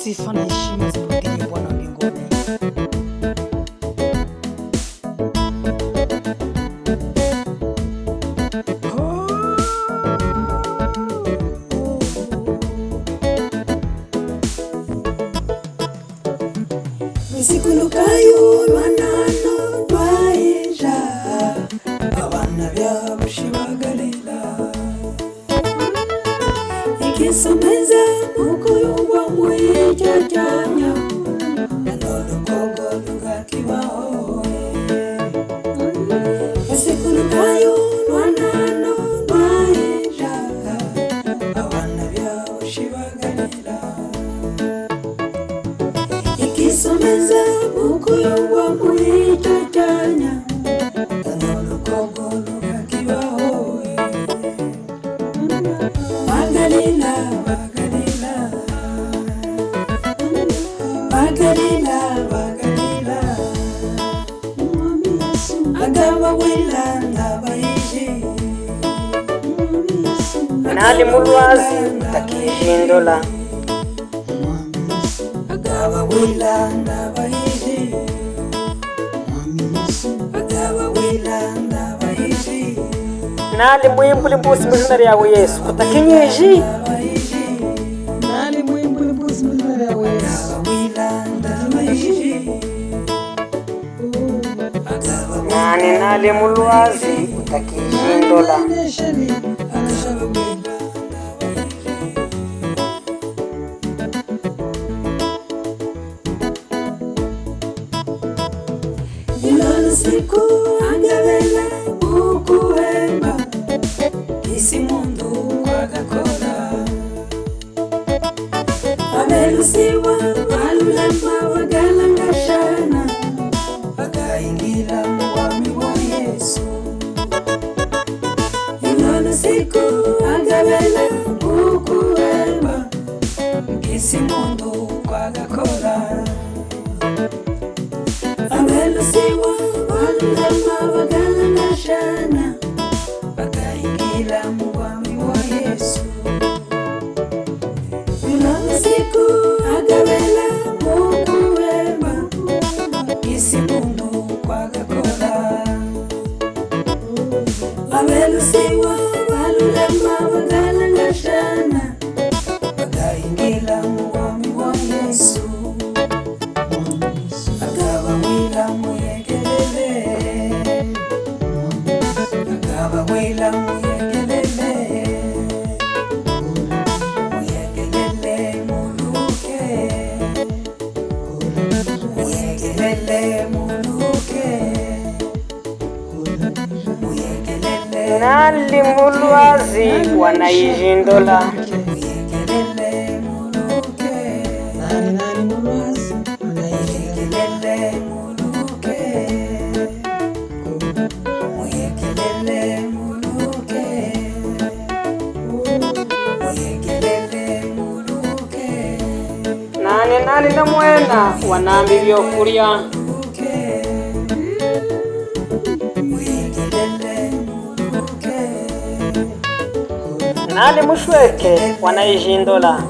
Sifa na heshima zimrudie Bwana wa mbinguni. Misikulukayo lwanano lwaija abana byabushima Galila ikisomeza mukuyungwa mwijajanya nolokogo lugakibahoe misikulukayo lwanano lwaija abana byabushima Galila ikisomeza mukuyungwa mwijajanya nolokogo lugakibahoe Magalila, Magalila, Magalila, Magalila, agaba wilanda baiji nali mulwazi takihindola agaba wilanda baiji agaba wilanda baiji nali mwimbuli mbusi muzina lyawe Yesu kutakinyeji Nali mwimbuli mbuzi muzina lyawe Yesu. nani nali mulwazi takihindola Ilolo siku angabela ukuhemba isi mundu kwagakora abelusiwa balulema bagalangashana bagaingira muwami wa Yesu Ilolo siku angabela ukuhemba isi mundu kwagakora abelusiwa balulema bagalangashana bagaingira muwami wa Yesu Ilolo siku agabela mukuhemba isi mundu kwagakora abelusiwa balulema bagalangashana bagaingira muwami wa Yesu Agabawila muyegelele Agabawila muyegelele Muyegelele muluke Muyegelele muluke Muyegelele nali mulwazi wanayijindola Muyegelele muluke Nali mulwazi Muyegelele muluke Muyegelele muluke Muyegelele muluke nani na mwena wanambi byokulya Muyegelele muluke nali mushweke wanayijindola